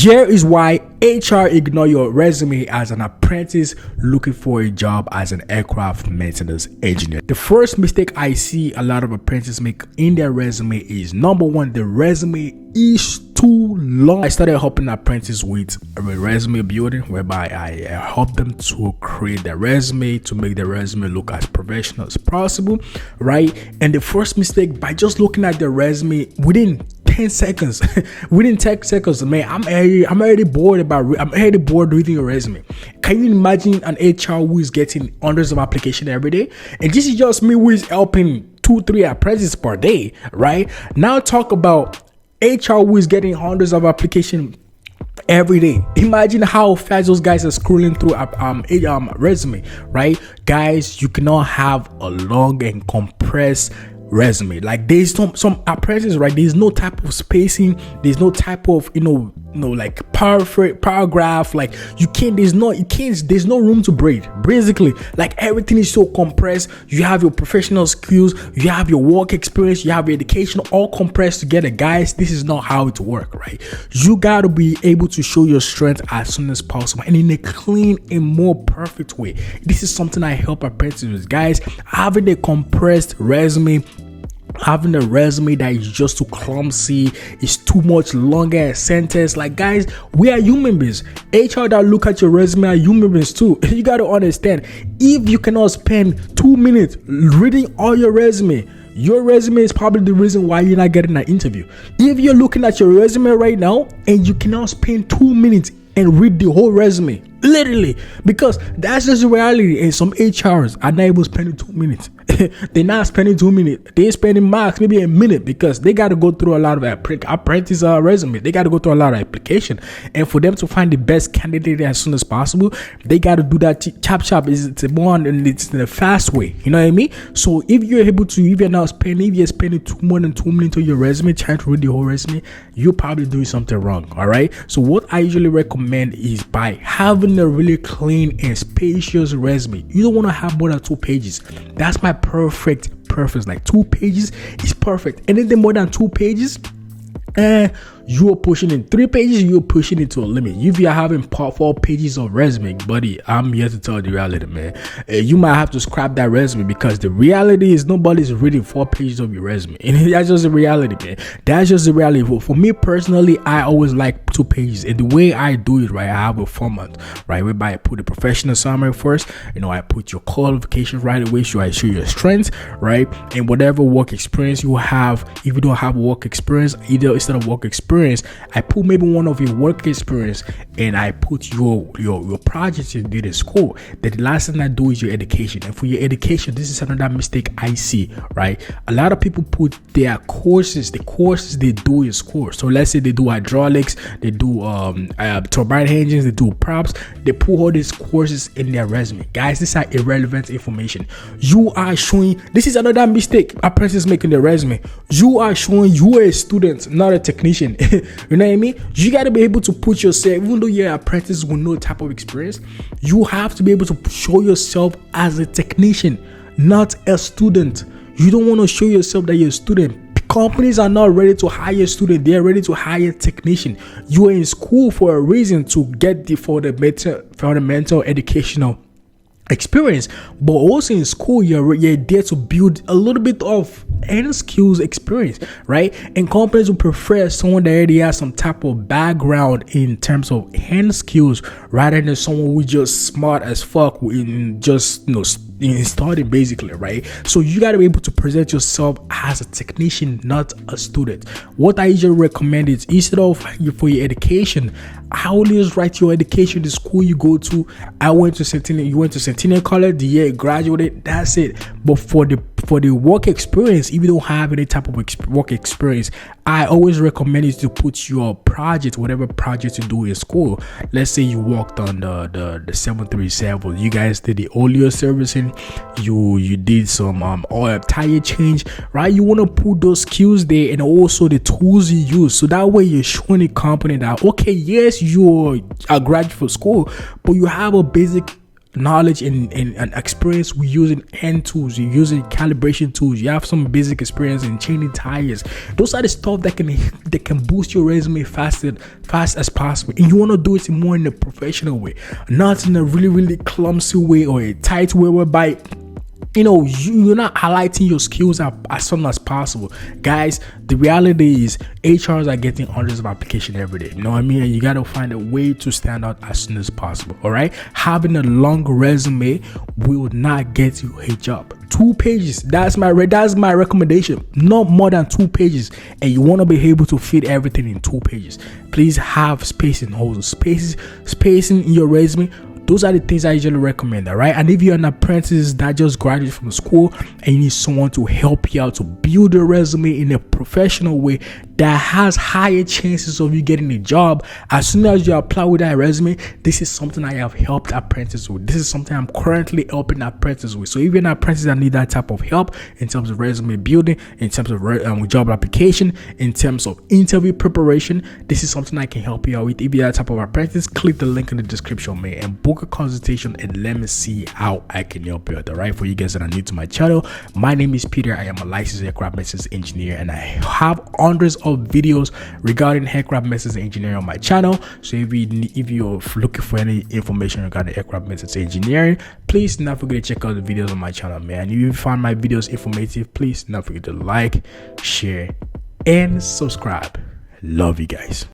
Here is why HR ignore your resume as an apprentice looking for a job as an aircraft maintenance engineer. The first mistake I see a lot of apprentices make in their resume is, number one, the resume is too long. I started helping apprentices with a resume building, whereby I help them to create their resume, to make their resume look as professional as possible, right? And the first mistake, by just looking at the resume within 10 seconds, within 10 seconds, man, I'm already bored reading your resume. Can you imagine an HR who is getting hundreds of applications every day? And this is just me who is helping 2-3 apprentices per day, right? Now talk about HR who is getting hundreds of applications every day. Imagine how fast those guys are scrolling through a resume, right? Guys, you cannot have a long and compressed resume. Like, there's some apprentices, right? There's no type of spacing, there's no type of like paragraph. Like, there's no room to breathe. Basically, like, everything is so compressed. You have your professional skills, you have your work experience, you have your education, all compressed together. Guys, this is not how it works, right? You got to be able to show your strength as soon as possible and in a clean and more perfect way. This is something I help apprentices with, guys. Having a compressed resume, having a resume that is just too clumsy, is too much longer sentence. Like, guys, we are human beings. HR that look at your resume are human beings too. You got to understand, if you cannot spend 2 minutes reading all your resume is probably the reason why you're not getting an interview. If you're looking at your resume right now and you cannot spend 2 minutes and read the whole resume, literally, because that's just the reality. And some HRs are not even spending 2 minutes. They're not spending 2 minutes. They're spending max maybe a minute, because they got to go through a lot of apprentice resume. They got to go through a lot of application, and for them to find the best candidate as soon as possible, they got to do that chop. It's in a fast way. You know what I mean? So if you're spending more than 2 minutes on your resume trying to read the whole resume, you're probably doing something wrong. All right. So what I usually recommend is, by having a really clean and spacious resume, you don't want to have more than 2 pages. That's my perfect. Like, 2 pages is perfect. Anything more than 2 pages, you're pushing in. 3 pages, you're pushing it to a limit. If you're having 4 pages of resume, buddy, I'm here to tell the reality, man. You might have to scrap that resume, because the reality is nobody's reading 4 pages of your resume. And that's just the reality, man. That's just the reality. For me personally, I always like 2 pages. And the way I do it, right, I have a format, right, whereby I put a professional summary first. I put your qualifications right away, so I show your strengths, right, and whatever work experience you have. If you don't have work experience, instead of work experience, I put maybe one of your work experience, and I put your projects you did in school. Then the last thing I do is your education. And for your education, this is another mistake I see, right? A lot of people put their courses, the courses they do in school. So let's say they do hydraulics, they do turbine engines, they do props. They put all these courses in their resume. Guys, these are irrelevant information. You are showing, this is another mistake apprentices make in their resume. You are showing you are a student, not a technician. You know what I mean? You got to be able to put yourself, even though you're an apprentice with no type of experience, you have to be able to show yourself as a technician, not a student. You don't want to show yourself that you're a student. Companies are not ready to hire students, they're ready to hire technician. You are in school for a reason, to get the fundamental educational experience, but also in school you're there to build a little bit of hand skills experience, right? And companies will prefer someone that already has some type of background in terms of hand skills, rather than someone who's just smart as fuck in just in studying, basically, right? So you got to be able to present yourself as a technician, not a student. What I usually recommend is, instead of for your education, I always write your education, the school you go to. I went to Centennial, you went to Centennial College, the year you graduated, that's it. But for the work experience, if you don't have any type of work experience, I always recommend you to put your project, whatever project you do in school. Let's say you worked on the 737, you guys did the oil servicing, you did some oil tire change, right? You want to put those skills there, and also the tools you use, so that way you're showing the company that, okay, yes, you're a graduate for school, but you have a basic knowledge and experience with using hand tools, you're using calibration tools, you have some basic experience in changing tires, those are the stuff that can boost your resume fast as possible. And you want to do it more in a professional way, not in a really clumsy way or a tight way whereby you're not highlighting your skills as soon as possible. Guys, the reality is HRs are getting hundreds of applications every day. You know what I mean? And you got to find a way to stand out as soon as possible. All right. Having a long resume will not get you a job. 2 pages. That's my recommendation. Not more than 2 pages. And you want to be able to fit everything in 2 pages. Please have spacing holes, spacing in your resume. Those are the things I usually recommend, all right? And if you're an apprentice that just graduated from school and you need someone to help you out to build a resume in a professional way that has higher chances of you getting a job as soon as you apply with that resume, this is something I have helped apprentices with. This is something I'm currently helping apprentices with. So if you're an apprentice that need that type of help in terms of resume building, in terms of job application, in terms of interview preparation, this is something I can help you out with. If you're that type of apprentice, click the link in the description, man, and book a consultation and let me see how I can help you out. All right, for you guys that are new to my channel, my name is Peter. I am a licensed aircraft maintenance engineer, and I have hundreds of videos regarding aircraft maintenance engineering on my channel. So if you're looking for any information regarding aircraft maintenance engineering, please do not forget to check out the videos on my channel, man. If you find my videos informative, please do not forget to like, share, and subscribe. Love you guys.